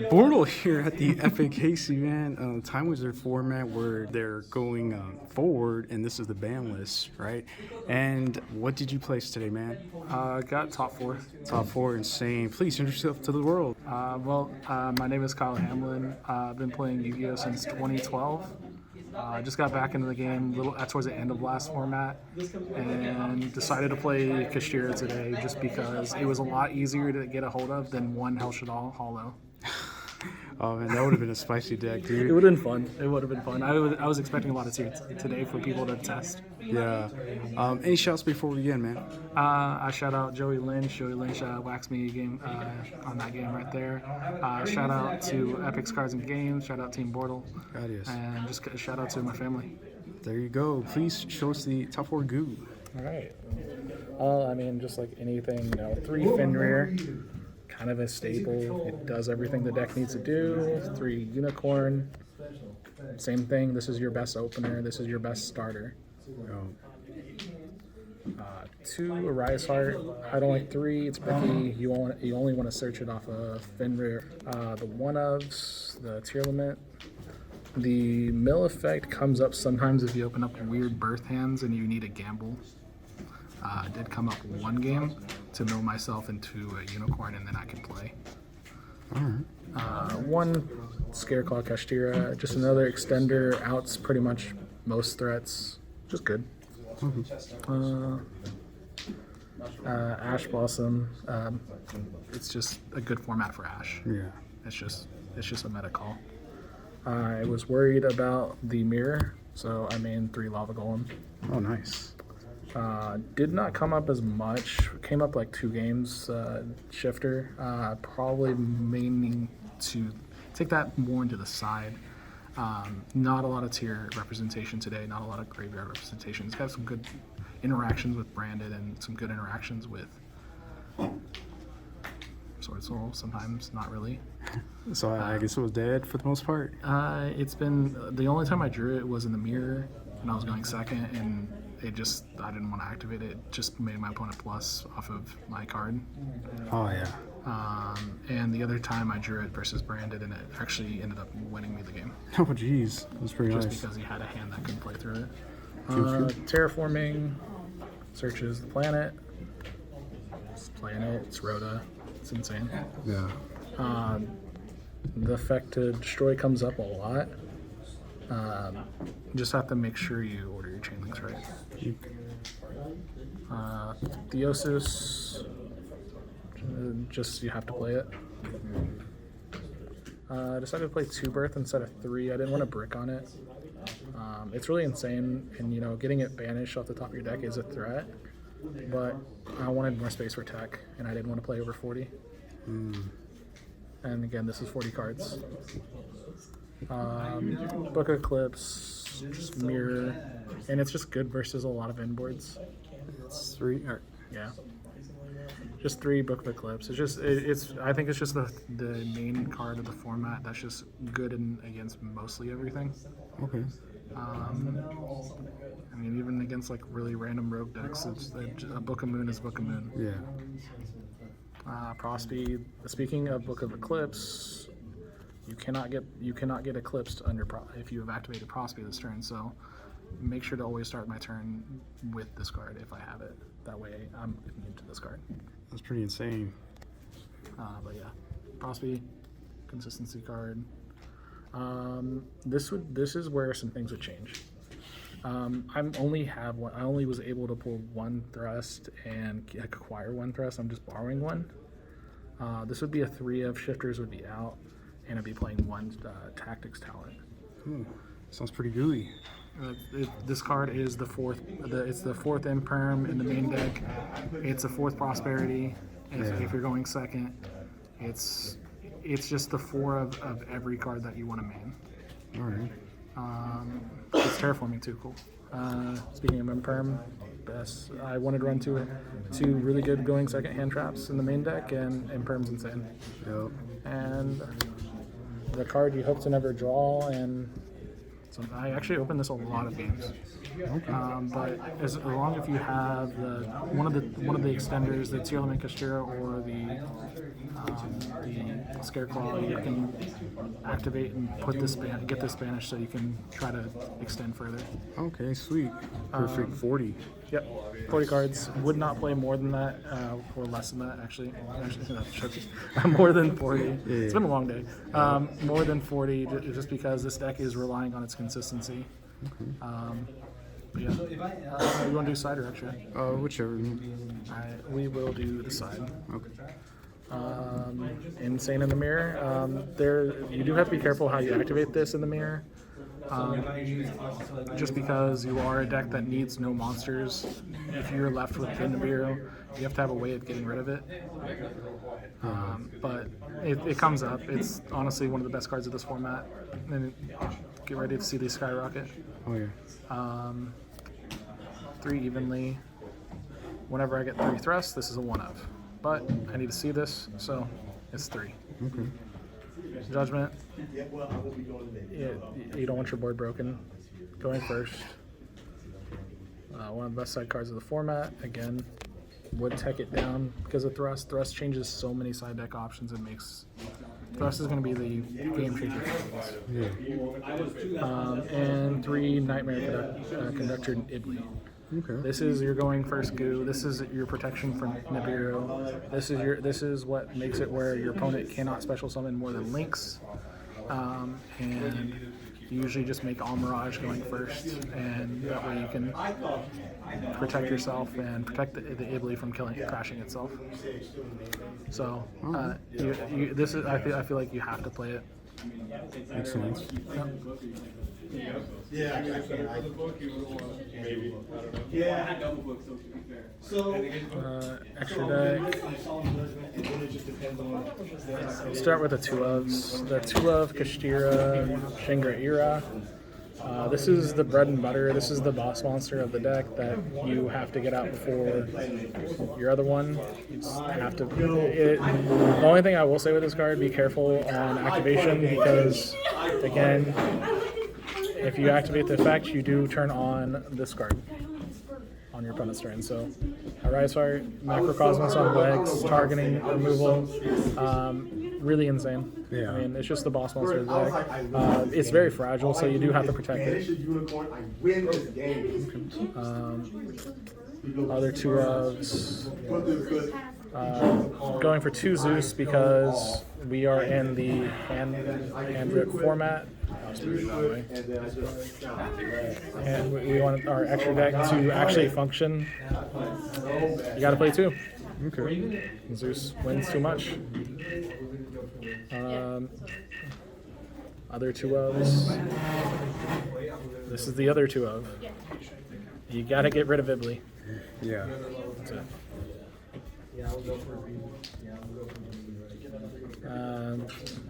Bortle here at the FHHY, man. Time Wizard format where they're going forward, and this is the ban list, right? And what did you place today, man? Got top four. Top four, insane. Please introduce yourself to the world. My name is Kyle Hamlin. I've been playing Yu-Gi-Oh since 2012. I just got back into the game towards the end of last format and decided to play Kashtira today just because it was a lot easier to get a hold of than one Hellshadal Hollow. Oh man, that would have been a spicy deck, dude. It would have been fun. It would have been fun. I was expecting a lot of tiers today for people to test. Yeah. Any shouts before we begin, man? I shout out Joey Lynch. Joey Lynch waxed me a game on that game right there. Shout out to Epic's Cards and Games. Shout out Team Bortle. God, yes. And just a shout out to my family. There you go. Please show us the top four goo. All right. I mean, just like anything, 3 Fenrir. Kind of a staple. It does everything the deck needs to do. 3 Unicorn. Same thing. This is your best opener. This is your best starter. 2 Arise Heart. I don't like 3. It's bricky. You only want to search it off of Fenrir. The one-ofs, the tier limit. The mill effect comes up sometimes if you open up weird birth hands and you need a gamble. I did come up one game to mill myself into a unicorn, and then I can play. Alright. 1 Scareclaw Kashtira, just another extender, outs pretty much most threats, just good. Ash Blossom, it's just a good format for Ash. Yeah. It's just a meta call. I was worried about the mirror, so I made 3 Lava Golem. Oh, nice. Did not come up as much. Came up like 2 games. Shifter. Probably meaning to take that more into the side. Not a lot of tier representation today. Not a lot of graveyard representation. It's got some good interactions with Branded and some good interactions with Sword Soul. Sometimes not really. So I guess it was dead for the most part. It's been the only time I drew it was in the mirror, and I was going second, and I didn't want to activate it. It just made my opponent plus off of my card. Oh yeah. And the other time I drew it versus Branded, and it actually ended up winning me the game. Oh jeez, that's pretty Just nice. because he had a hand that couldn't play through it. Terraforming searches the planet. It's planet. It's Rhoda. It's insane. Yeah. The effect to destroy comes up a lot. Just have to make sure you order your chain links right. Theosis, just you have to play it. I decided to play 2 birth instead of 3. I didn't want to brick on it. It's really insane, and getting it banished off the top of your deck is a threat. But I wanted more space for tech, and I didn't want to play over 40. And again, this is 40 cards. Book of Eclipse, just mirror, and it's just good versus a lot of end boards. It's 3. Yeah, just 3 Book of Eclipse. I think it's just the main card of the format that's just good against mostly everything. Okay. I mean, even against like really random rogue decks, a Book of Moon is Book of Moon. Yeah. Prospe. Speaking of Book of Eclipse, you cannot get eclipsed if you have activated Prospe this turn. So make sure to always start my turn with this card if I have it. That way I'm immune to this card. That's pretty insane. But yeah, Prospe, consistency card. This is where some things would change. I only was able to pull 1 thrust and acquire 1 thrust. I'm just borrowing 1. This would be a 3 of shifters would be out, and I'd be playing 1 tactics talent. Sounds pretty gooey. This card is the 4th. It's the 4th Imperm in the main deck. It's a 4th Prosperity. If you're going second, it's just the 4 of every card that you want to main. All right. It's terraforming too. Cool. Speaking of Imperm, I wanted to run 2 really good going second hand traps in the main deck, and Imperm's insane. Yep. And the card you hope to never draw, and So I actually open this a lot of games. Okay. But as long as you have one of the extenders, the tier element Kashtira or the Scareclaw, you can activate and put this get this Spanish so you can try to extend further. Okay, sweet. Perfect 40. Yep, 40 cards. Would not play more than that, or less than that, actually. More than 40. Yeah. It's been a long day. More than 40, just because this deck is relying on its consistency. Okay. But yeah. You want to do side or extra? Whichever. We will do the side. Okay. Insane in the mirror. You do have to be careful how you activate this in the mirror. Just because you are a deck that needs no monsters, if you're left with Nibiru, you have to have a way of getting rid of it. But it comes up. It's honestly one of the best cards of this format. And get ready to see these skyrocket. Oh yeah. 3 evenly. Whenever I get 3 thrusts, this is a 1 of. But I need to see this, so it's 3. Okay. Judgment. You don't want your board broken. Going first. One of the best side cards of the format. Again, would tech it down because of Thrust. Thrust changes so many side deck options. It makes Thrust is going to be the game changer for things. Yeah. And 3 Nightmare Conductor Ibli. Okay. This is your going first goo. This is your protection from Nibiru. This is what makes it where your opponent cannot special summon more than links. And you usually just make all Mirage going first, and that way you can protect yourself and protect the Ibli from crashing itself. So this is I feel like you have to play it. Makes sense. Yeah, Extra deck. Start with the 2 ofs. The 2 of Kashtira, Shingra. This is the bread and butter. This is the boss monster of the deck that you have to get out before your other one. You just have to. The only thing I will say with this card, be careful on activation because, again, if you activate the effect, you do turn on this card on your opponent's turn. So, Rise Fire, Macrocosmos on legs, targeting, removal, really insane. Yeah. I mean, it's just the boss monster of the deck. It's very fragile, so you do have to protect it. Other 2 ofs. Going for 2 Zeus because we are in the hand rip format. And we want our extra deck to actually function. You gotta play 2. Okay. Zeus wins too much. Other 2 ofs. This is the other 2 of. You gotta get rid of Ibli. Yeah. That's it.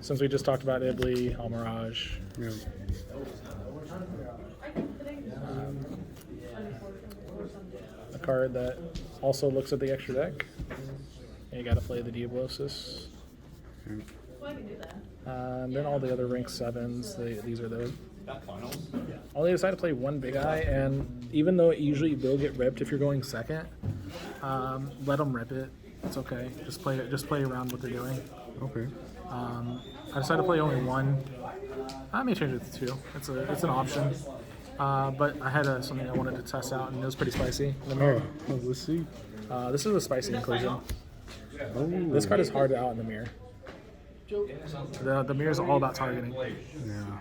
Since we just talked about Ibli, Almirage. Yeah. A card that also looks at the extra deck. And you gotta play the Diablosis. And then all the other rank 7s, these are those. Only decide to play 1 big eye, and even though it usually will get ripped if you're going second, let them rip it. It's okay. Just play around what they're doing. Okay. I decided to play only 1. I may change it to 2. It's an option. But I had something I wanted to test out, and it was pretty spicy. The mirror. Oh, let's see. This is a spicy inclusion. Oh. This card is hard out in the mirror. The mirror is all about targeting. Yeah.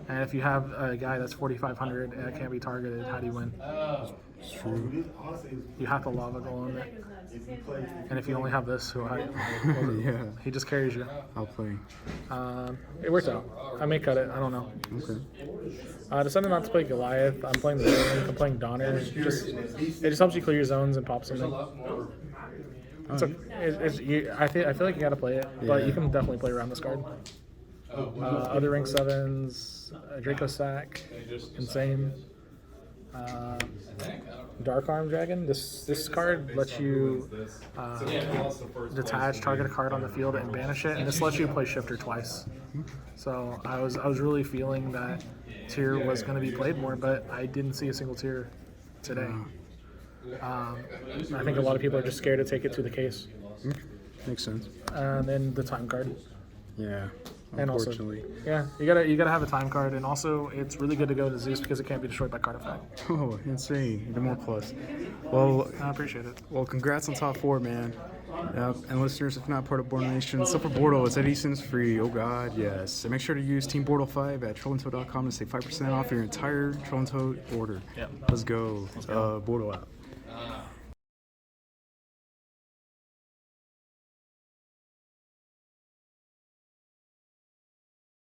And if you have a guy that's 4,500 and it can't be targeted, how do you win? It's true. You have to lava golem it. And if you only have this, Yeah. he just carries you. I'll play. It worked out. I may cut it. I don't know. Okay. I decided not to play Goliath. I'm playing the Link. I'm playing Donner. It just helps you clear your zones and pop something. I feel like you gotta play it, but you can definitely play around this card. Other rank 7s, Draco Sack, insane. Dark Arm Dragon. This card lets you detach, target a card on the field, and banish it, and this lets you play Shifter twice. So I was really feeling that tier was going to be played more, but I didn't see a single tier today. I think a lot of people are just scared to take it to the case. Makes sense. And then the time card. Yeah. And also, Unfortunately. yeah, you gotta have a time card, and also it's really good to go to Zeus because it can't be destroyed by card effect. Oh, insane. Even more plus. Well, I appreciate it. well, congrats on top 4, man. And listeners, if not part of BORTLENATION, subforbortle, it's 80 cents free. Oh God, yes. And make sure to use Team Bortle 5 at trollandtoad.com to save 5% off your entire Troll and Toad order. Yep. Let's go. Bortle out.